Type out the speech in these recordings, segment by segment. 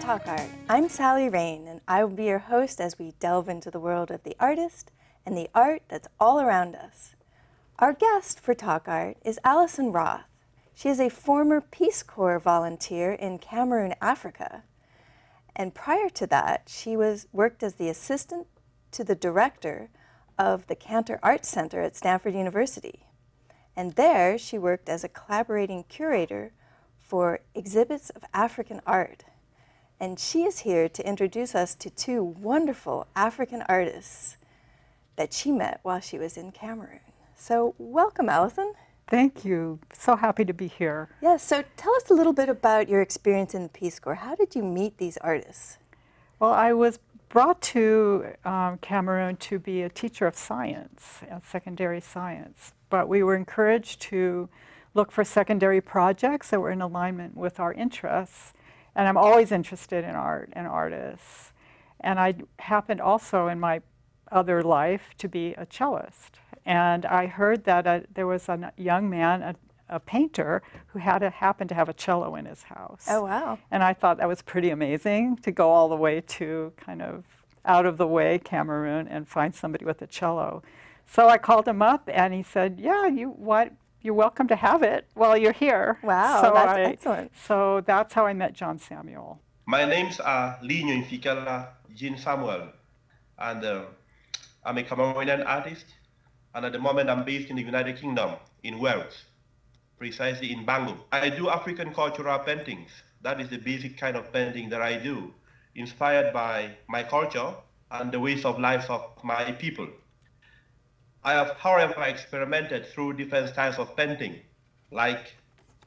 Talk Art. I'm Sally Rain, and I will be your host as we delve into the world of the artist and the art that's all around us. Our guest for Talk Art is Allison Roth. She is a former Peace Corps volunteer in Cameroon, Africa. And prior to that, she worked as the assistant to the director of the Cantor Art Center at Stanford University. And there, she worked as a collaborating curator for exhibits of African art. And she is here to introduce us to two wonderful African artists that she met while she was in Cameroon. So welcome, Allison. Thank you. So happy to be here. Yes, so tell us a little bit about your experience in the Peace Corps. How did you meet these artists? Well, I was brought to Cameroon to be a teacher of science, secondary science. But we were encouraged to look for secondary projects that were in alignment with our interests. And I'm always interested in art and artists. And I happened also in my other life to be a cellist. And I heard that there was a young man, a painter, who happened to have a cello in his house. Oh, wow. And I thought that was pretty amazing to go all the way to kind of out of the way Cameroon and find somebody with a cello. So I called him up and he said, yeah, you're welcome to have it while you're here. Wow, so that's excellent. So that's how I met John Samuel. My name's Lena Jean Samuel, and I'm a Cameroonian artist. And at the moment, I'm based in the United Kingdom, in Wales, precisely in Bangor. I do African cultural paintings. That is the basic kind of painting that I do, inspired by my culture and the ways of life of my people. I have, however, experimented through different styles of painting, like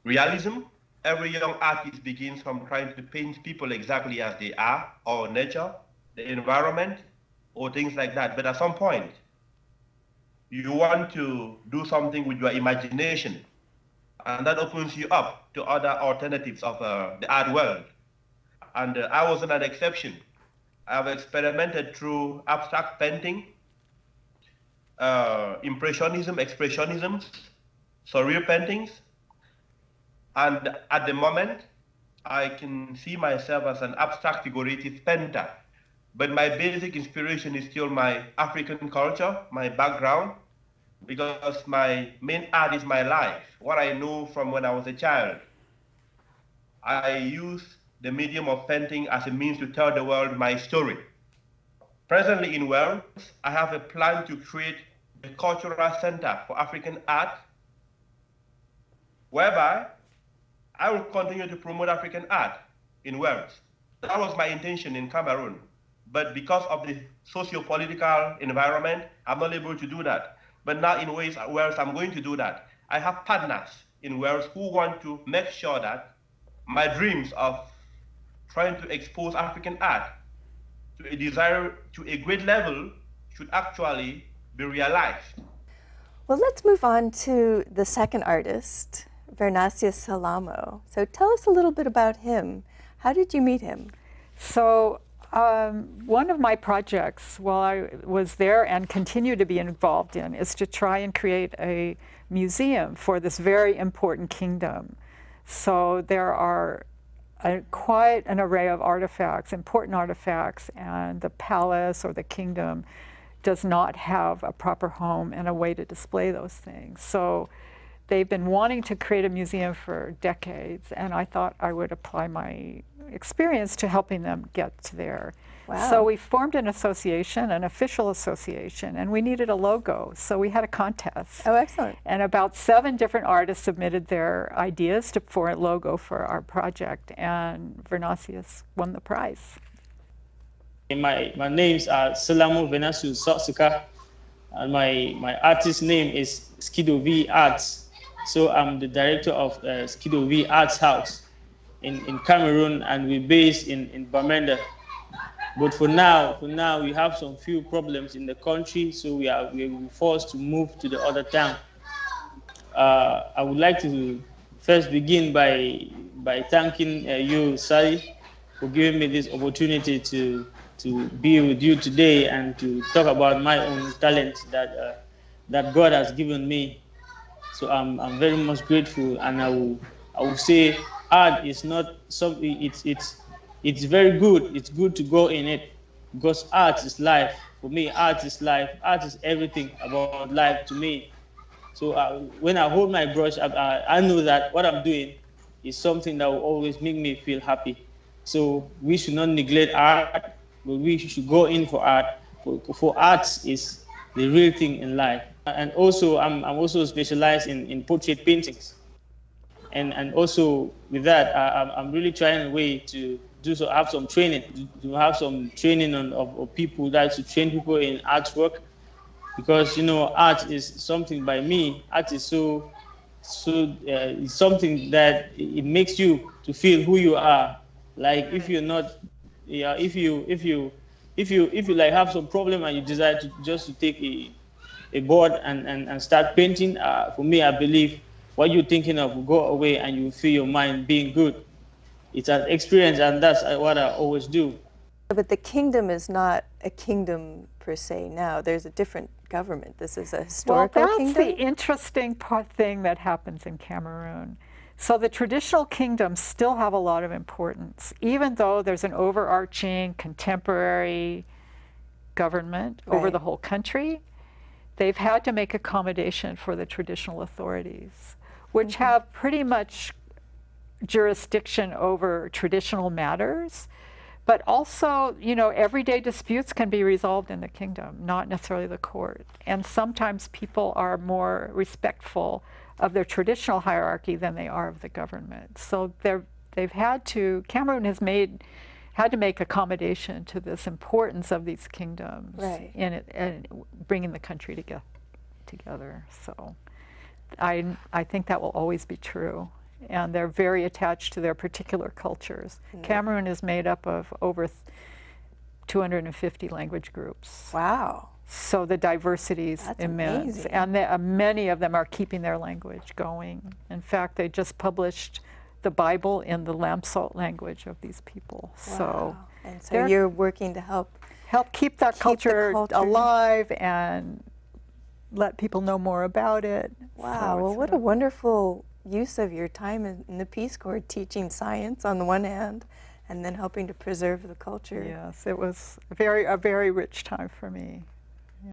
realism. Every young artist begins from trying to paint people exactly as they are, or nature, the environment, or things like that. But at some point, you want to do something with your imagination, and that opens you up to other alternatives of the art world. And I wasn't an exception. I have experimented through abstract painting, impressionism, expressionism, surreal paintings. And at the moment, I can see myself as an abstract figurative painter. But my basic inspiration is still my African culture, my background, because my main art is my life, what I know from when I was a child. I use the medium of painting as a means to tell the world my story. Presently in Wales, I have a plan to create a cultural center for African art, whereby I will continue to promote African art in Wales. That was my intention in Cameroon. But because of the socio-political environment, I'm not able to do that. But now in Wales, I'm going to do that. I have partners in Wales who want to make sure that my dreams of trying to expose African art to a great level should actually be realized. Well, let's move on to the second artist, Varanasi Assalamo. So tell us a little bit about him. How did you meet him? So one of my projects while I was there and continue to be involved in is to try and create a museum for this very important kingdom. So there are quite an array of artifacts, important artifacts, and the palace or the kingdom does not have a proper home and a way to display those things. So they've been wanting to create a museum for decades, and I thought I would apply my experience to helping them get there. Wow. So we formed an association, an official association, and we needed a logo. So we had a contest. Oh, excellent. And about 7 different artists submitted their ideas for a logo for our project, and Varanasi won the prize. My name's Salamo Venasu Sotsuka, and my artist name is Skido V Arts. So I'm the director of Skido V Arts House in Cameroon, and we're based in Bamenda. But for now we have some few problems in the country, so we're forced to move to the other town. I would like to first begin by thanking you, Sally, for giving me this opportunity to be with you today and to talk about my own talent that God has given me. So I'm very much grateful, and I will say art is not something. it's very good. It's good to go in it because art is life. For me, art is life. Art is everything about life to me. So when I hold my brush, I know that what I'm doing is something that will always make me feel happy. So we should not neglect art, but we should go in for art. For art is the real thing in life. And also, I'm also specialized in portrait paintings. And also with that, I'm really trying a way to do so, have some training, to have some training of people that to train people in artwork, because you know art is something by me. Art is it's something that it makes you to feel who you are. Like if you're not, yeah, if you like have some problem and you decide to just to take a board and start painting, for me, I believe what you're thinking of will go away and you feel your mind being good. It's an experience, and that's what I always do. But the kingdom is not a kingdom per se now. There's a different government. This is a historical well, that's kingdom? the interesting thing that happens in Cameroon. So the traditional kingdoms still have a lot of importance, even though there's an overarching contemporary government over the whole country. They've had to make accommodation for the traditional authorities, which have pretty much jurisdiction over traditional matters. But also, you know, everyday disputes can be resolved in the kingdom, not necessarily the court. And sometimes people are more respectful of their traditional hierarchy than they are of the government. So they've had to, Cameroon has had to make accommodation to this importance of these kingdoms in it, and bringing the country together. So I think that will always be true. And they're very attached to their particular cultures. Cameroon is made up of over 250 language groups. Wow. So the diversity is immense. Amazing. And many of them are keeping their language going. In fact, they just published the Bible in the Lamsalt language of these people. Wow. So, and so you're working to help keep that culture alive and let people know more about it. Wow, So well, what a wonderful use of your time in the Peace Corps, teaching science on the one hand, and then helping to preserve the culture. Yes, it was a very rich time for me.